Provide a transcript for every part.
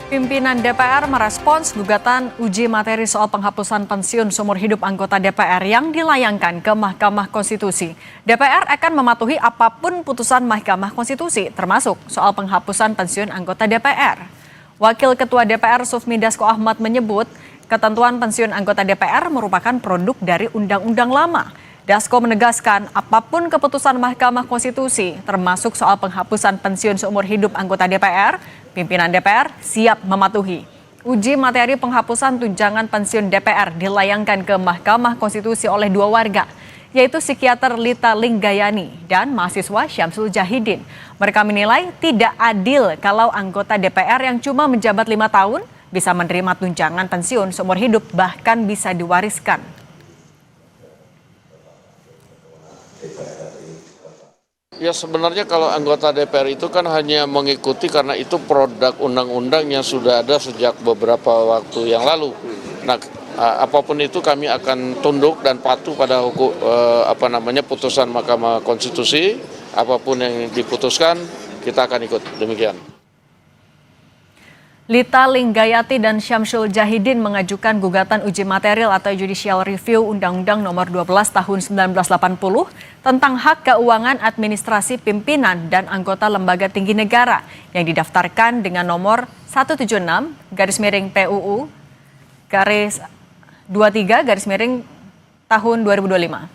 Pimpinan DPR merespons gugatan uji materi soal penghapusan pensiun seumur hidup anggota DPR yang dilayangkan ke Mahkamah Konstitusi. DPR akan mematuhi apapun putusan Mahkamah Konstitusi, termasuk soal penghapusan pensiun anggota DPR. Wakil Ketua DPR Sufmi Dasko Ahmad menyebut, ketentuan pensiun anggota DPR merupakan produk dari undang-undang lama. Dasko menegaskan apapun keputusan Mahkamah Konstitusi, termasuk soal penghapusan pensiun seumur hidup anggota DPR, pimpinan DPR siap mematuhi. Uji materi penghapusan tunjangan pensiun DPR dilayangkan ke Mahkamah Konstitusi oleh dua warga, yaitu psikiater Lita Linggayani dan mahasiswa Syamsul Jahidin. Mereka menilai tidak adil kalau anggota DPR yang cuma menjabat 5 tahun bisa menerima tunjangan pensiun seumur hidup, bahkan bisa diwariskan. Ya sebenarnya kalau anggota DPR itu kan hanya mengikuti karena itu produk undang-undang yang sudah ada sejak beberapa waktu yang lalu. Nah, apapun itu kami akan tunduk dan patuh pada putusan Mahkamah Konstitusi. Apapun yang diputuskan kita akan ikut, demikian. Lita Linggayati dan Syamsul Jahidin mengajukan gugatan uji material atau judicial review Undang-Undang Nomor 12 Tahun 1980 tentang hak keuangan administrasi pimpinan dan anggota lembaga tinggi negara yang didaftarkan dengan nomor 176/PUU garis 23 garis miring tahun 2025.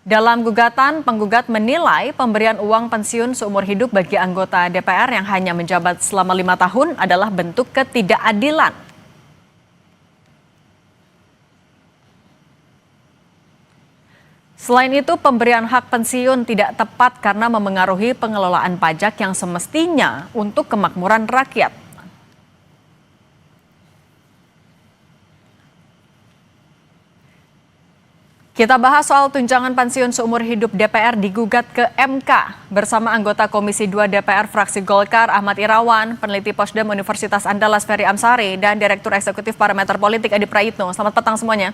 Dalam gugatan, penggugat menilai pemberian uang pensiun seumur hidup bagi anggota DPR yang hanya menjabat selama 5 tahun adalah bentuk ketidakadilan. Selain itu, pemberian hak pensiun tidak tepat karena memengaruhi pengelolaan pajak yang semestinya untuk kemakmuran rakyat. Kita bahas soal tunjangan pensiun seumur hidup DPR digugat ke MK bersama anggota Komisi 2 DPR fraksi Golkar Ahmad Irawan, peneliti Posdem Universitas Andalas Ferry Amsari, dan Direktur Eksekutif Parameter Politik Adi Prayitno. Selamat petang semuanya.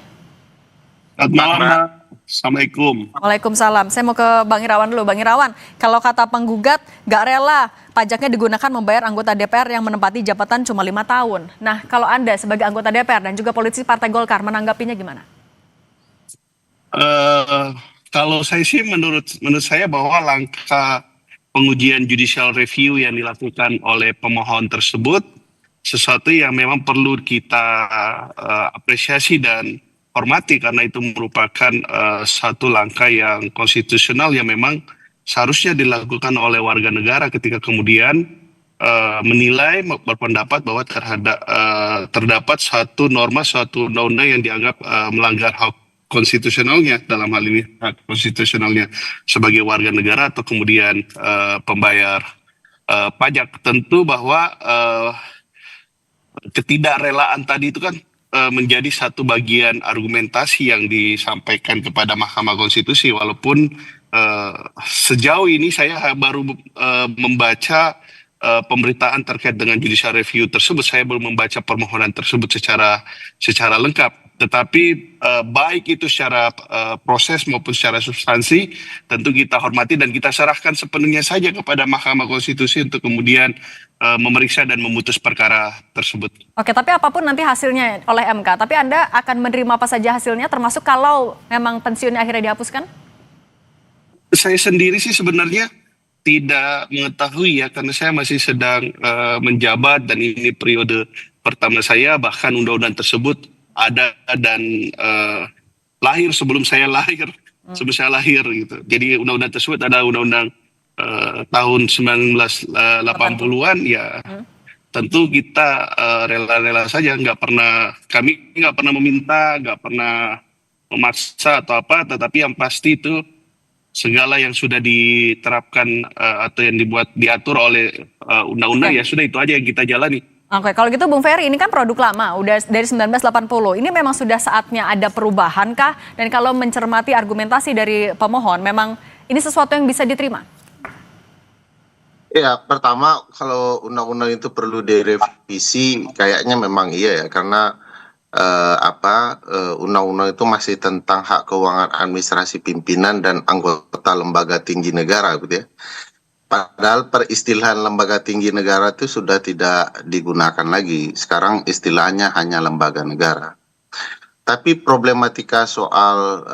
Selamat malam, Mbak. Assalamualaikum. Waalaikumsalam. Saya mau ke Bang Irawan dulu. Bang Irawan, kalau kata penggugat gak rela pajaknya digunakan membayar anggota DPR yang menempati jabatan cuma 5 tahun. Nah, kalau Anda sebagai anggota DPR dan juga politisi Partai Golkar menanggapinya gimana? Kalau saya sih menurut saya bahwa langkah pengujian judicial review yang dilakukan oleh pemohon tersebut sesuatu yang memang perlu kita apresiasi dan hormati karena itu merupakan satu langkah yang konstitusional yang memang seharusnya dilakukan oleh warga negara ketika kemudian menilai berpendapat bahwa terdapat satu norma, suatu undang-undang yang dianggap melanggar hak konstitusionalnya, dalam hal ini hak konstitusionalnya sebagai warga negara atau kemudian pembayar pajak. Tentu bahwa ketidakrelaan tadi itu kan menjadi satu bagian argumentasi yang disampaikan kepada Mahkamah Konstitusi, walaupun sejauh ini saya baru membaca pemberitaan terkait dengan judicial review tersebut. Saya belum membaca permohonan tersebut secara lengkap. Tetapi baik itu secara proses maupun secara substansi tentu kita hormati dan kita serahkan sepenuhnya saja kepada Mahkamah Konstitusi untuk kemudian memeriksa dan memutus perkara tersebut. Oke, tapi apapun nanti hasilnya oleh MK, tapi Anda akan menerima apa saja hasilnya, termasuk kalau memang pensiunnya akhirnya dihapuskan? Saya sendiri sih sebenarnya tidak mengetahui ya, karena saya masih sedang menjabat dan ini periode pertama saya, bahkan undang-undang tersebut ada dan lahir sebelum saya lahir gitu. Jadi undang-undang tersebut ada undang-undang tahun 1980-an ya. Tentu kita rela-rela saja, kami nggak pernah meminta, nggak pernah memaksa atau apa, tetapi yang pasti itu segala yang sudah diterapkan atau yang diatur oleh undang-undang ya sudah, itu aja yang kita jalani. Oke, kalau gitu Bung Ferry, ini kan produk lama, udah dari 1980. Ini memang sudah saatnya ada perubahan kah? Dan kalau mencermati argumentasi dari pemohon, memang ini sesuatu yang bisa diterima? Ya, pertama kalau undang-undang itu perlu direvisi, kayaknya memang iya ya, karena undang-undang itu masih tentang hak keuangan administrasi pimpinan dan anggota lembaga tinggi negara, gitu ya. Padahal peristilahan lembaga tinggi negara itu sudah tidak digunakan lagi. Sekarang istilahnya hanya lembaga negara. Tapi problematika soal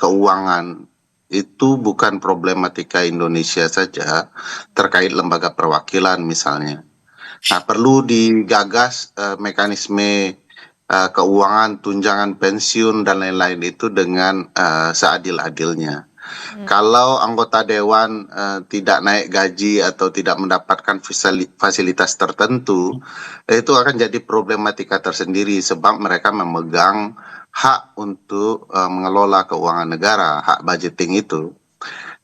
keuangan itu bukan problematika Indonesia saja terkait lembaga perwakilan misalnya. Nah, perlu digagas mekanisme keuangan, tunjangan pensiun dan lain-lain itu dengan seadil-adilnya. Kalau anggota dewan tidak naik gaji atau tidak mendapatkan fasilitas tertentu, itu akan jadi problematika tersendiri sebab mereka memegang hak untuk mengelola keuangan negara, hak budgeting itu.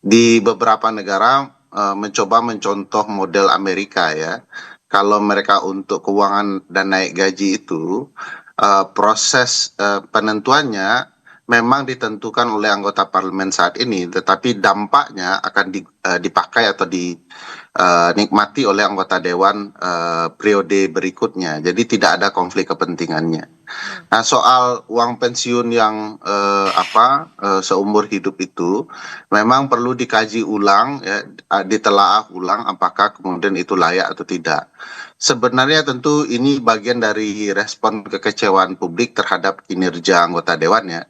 Di beberapa negara mencoba mencontoh model Amerika ya. Kalau mereka untuk keuangan dan naik gaji itu proses penentuannya memang ditentukan oleh anggota parlemen saat ini, tetapi dampaknya akan dipakai atau dinikmati oleh anggota dewan periode berikutnya. Jadi tidak ada konflik kepentingannya. Nah, soal uang pensiun yang seumur hidup itu memang perlu dikaji ulang, ya, ditelaah ulang apakah kemudian itu layak atau tidak. Sebenarnya tentu ini bagian dari respon kekecewaan publik terhadap kinerja anggota dewan ya.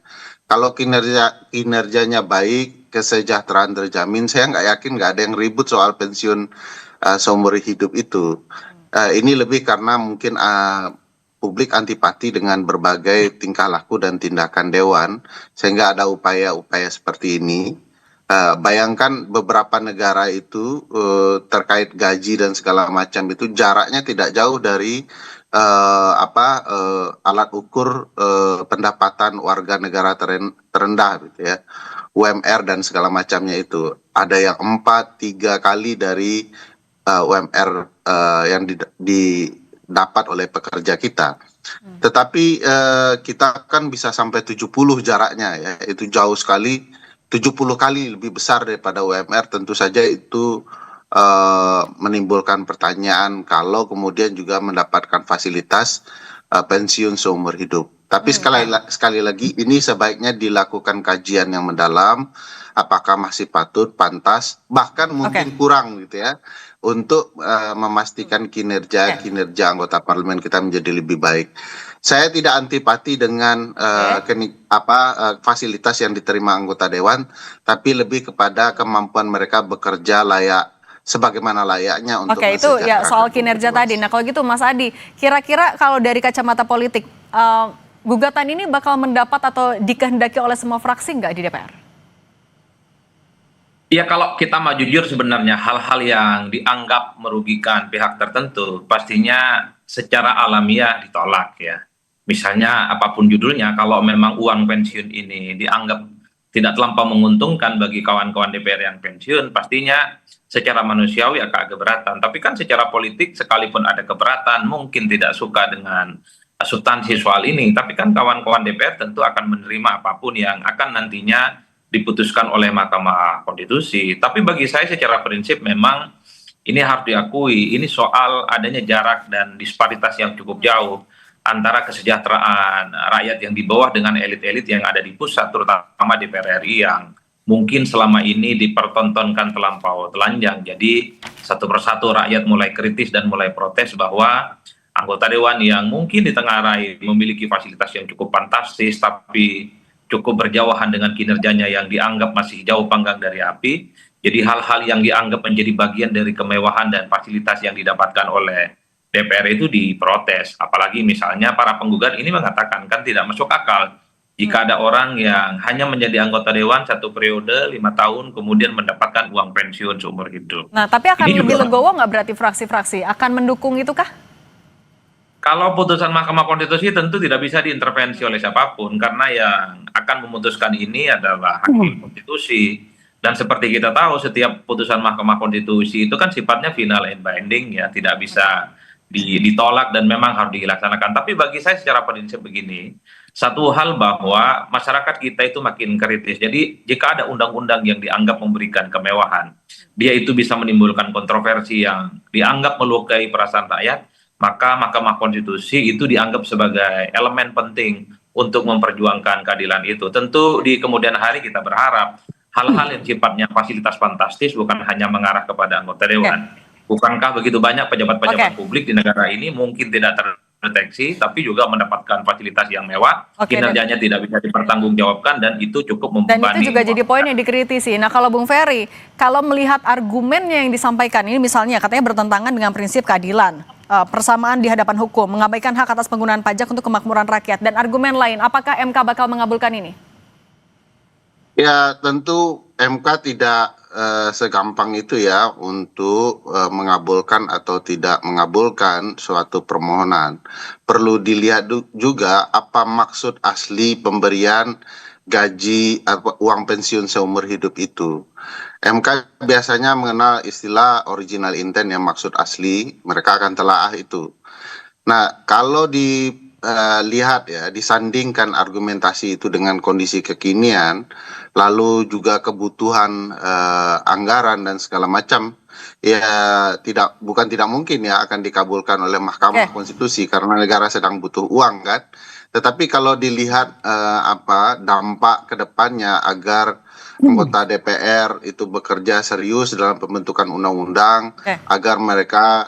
Kalau kinerjanya baik, kesejahteraan terjamin, saya nggak yakin nggak ada yang ribut soal pensiun seumur hidup itu. Ini lebih karena mungkin publik antipati dengan berbagai tingkah laku dan tindakan dewan, sehingga ada upaya-upaya seperti ini. Bayangkan beberapa negara itu terkait gaji dan segala macam itu jaraknya tidak jauh dari alat ukur pendapatan warga negara terendah gitu ya, UMR dan segala macamnya itu. Ada yang 3 kali dari UMR yang didapat oleh pekerja kita. Tetapi kita kan bisa sampai 70 jaraknya ya, itu jauh sekali. 70 kali lebih besar daripada UMR, tentu saja itu menimbulkan pertanyaan kalau kemudian juga mendapatkan fasilitas pensiun seumur hidup. Tapi sekali lagi ini sebaiknya dilakukan kajian yang mendalam, apakah masih patut, pantas, bahkan mungkin kurang gitu ya, untuk memastikan kinerja anggota parlemen kita menjadi lebih baik. Saya tidak antipati dengan fasilitas yang diterima anggota dewan, tapi lebih kepada kemampuan mereka bekerja sebagaimana layaknya untuk Oke, itu ya soal kinerja tadi. Nah, kalau gitu Mas Adi, kira-kira kalau dari kacamata politik, gugatan ini bakal mendapat atau dikehendaki oleh semua fraksi nggak di DPR? Ya, kalau kita mau jujur sebenarnya hal-hal yang dianggap merugikan pihak tertentu pastinya secara alamiah ditolak ya. Misalnya apapun judulnya, kalau memang uang pensiun ini dianggap tidak terlampau menguntungkan bagi kawan-kawan DPR yang pensiun, pastinya secara manusiawi agak keberatan. Tapi kan secara politik sekalipun ada keberatan, mungkin tidak suka dengan substansi soal ini. Tapi kan kawan-kawan DPR tentu akan menerima apapun yang akan nantinya diputuskan oleh Mahkamah Konstitusi. Tapi bagi saya secara prinsip memang ini harus diakui, ini soal adanya jarak dan disparitas yang cukup jauh antara kesejahteraan rakyat yang di bawah dengan elit-elit yang ada di pusat, terutama di DPR RI yang mungkin selama ini dipertontonkan terlampau telanjang. Jadi satu persatu rakyat mulai kritis dan mulai protes bahwa anggota dewan yang mungkin ditengarai memiliki fasilitas yang cukup fantastis tapi cukup berjauhan dengan kinerjanya yang dianggap masih jauh panggang dari api. Jadi hal-hal yang dianggap menjadi bagian dari kemewahan dan fasilitas yang didapatkan oleh DPR itu diprotes. Apalagi misalnya para penggugat ini mengatakan kan tidak masuk akal jika ada orang yang hanya menjadi anggota dewan 1 periode 5 tahun kemudian mendapatkan uang pensiun seumur hidup. Nah, tapi akan lebih legowo nggak berarti fraksi-fraksi? Akan mendukung itu kah? Kalau putusan Mahkamah Konstitusi tentu tidak bisa diintervensi oleh siapapun karena yang akan memutuskan ini adalah hakim konstitusi. Dan seperti kita tahu setiap putusan Mahkamah Konstitusi itu kan sifatnya final and binding ya, tidak bisa ditolak dan memang harus dilaksanakan. Tapi bagi saya secara prinsip begini, satu hal bahwa masyarakat kita itu makin kritis. Jadi jika ada undang-undang yang dianggap memberikan kemewahan, dia itu bisa menimbulkan kontroversi yang dianggap melukai perasaan rakyat, maka Mahkamah Konstitusi itu dianggap sebagai elemen penting untuk memperjuangkan keadilan itu. Tentu di kemudian hari kita berharap hal-hal yang sifatnya fasilitas fantastis bukan hanya mengarah kepada anggota dewan. Bukankah begitu banyak pejabat-pejabat publik di negara ini mungkin tidak terdeteksi, tapi juga mendapatkan fasilitas yang mewah, kinerjanya tidak bisa dipertanggungjawabkan, dan itu cukup membebani. Dan itu juga jadi poin yang dikritisi. Nah, kalau Bung Ferry, kalau melihat argumennya yang disampaikan ini, misalnya katanya bertentangan dengan prinsip keadilan, persamaan di hadapan hukum, mengabaikan hak atas penggunaan pajak untuk kemakmuran rakyat, dan argumen lain, apakah MK bakal mengabulkan ini? Ya, tentu MK tidak segampang itu ya untuk mengabulkan atau tidak mengabulkan suatu permohonan. Perlu dilihat juga apa maksud asli pemberian gaji atau uang pensiun seumur hidup itu. MK biasanya mengenal istilah original intent, yang maksud asli, mereka akan telaah itu. Nah, kalau dilihat ya, disandingkan argumentasi itu dengan kondisi kekinian, lalu juga kebutuhan anggaran dan segala macam, ya bukan tidak mungkin ya akan dikabulkan oleh Mahkamah Konstitusi karena negara sedang butuh uang kan. Tetapi kalau dilihat dampak ke depannya agar anggota DPR itu bekerja serius dalam pembentukan undang-undang, agar mereka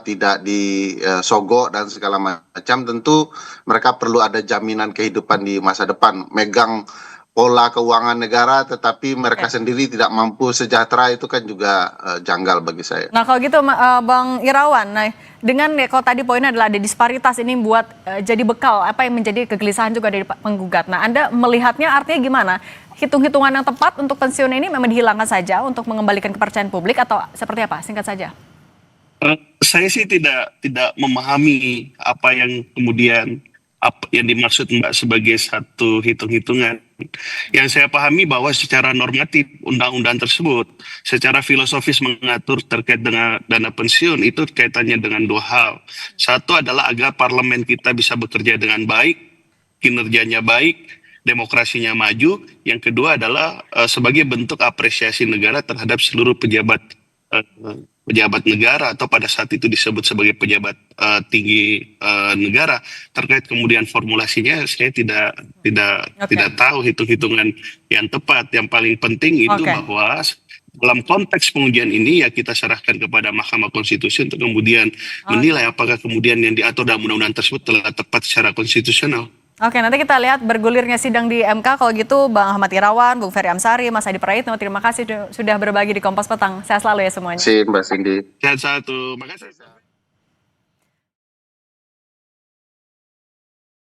tidak disogok dan segala macam, tentu mereka perlu ada jaminan kehidupan di masa depan. Megang pola keuangan negara tetapi mereka sendiri tidak mampu sejahtera, itu kan juga janggal bagi saya. Nah, kalau gitu Bang Irawan, nah dengan kalau tadi poinnya adalah ada disparitas ini buat jadi bekal apa yang menjadi kegelisahan juga dari penggugat. Nah, Anda melihatnya artinya gimana? Hitung-hitungan yang tepat untuk pensiun ini memang dihilangkan saja untuk mengembalikan kepercayaan publik atau seperti apa? Singkat saja. Saya sih tidak memahami apa yang kemudian yang dimaksud Mbak sebagai satu hitung-hitungan. Yang saya pahami bahwa secara normatif undang-undang tersebut secara filosofis mengatur terkait dengan dana pensiun itu kaitannya dengan dua hal. Satu adalah agar parlemen kita bisa bekerja dengan baik, kinerjanya baik, demokrasinya maju. Yang kedua adalah sebagai bentuk apresiasi negara terhadap seluruh pejabat negara, atau pada saat itu disebut sebagai pejabat tinggi negara. Terkait kemudian formulasinya saya tidak tahu hitung-hitungan yang tepat. Yang paling penting itu bahwa dalam konteks pengujian ini ya kita serahkan kepada Mahkamah Konstitusi untuk kemudian menilai apakah kemudian yang diatur dalam undang-undang tersebut telah tepat secara konstitusional. Oke, nanti kita lihat bergulirnya sidang di MK. Kalau gitu Bang Ahmad Irawan, Bung Ferry Amsari, Mas Adi Praitno, terima kasih sudah berbagi di Kompas Petang. Sehat selalu ya semuanya. Terima kasih Mbak Cindy. Sehat satu, makasih.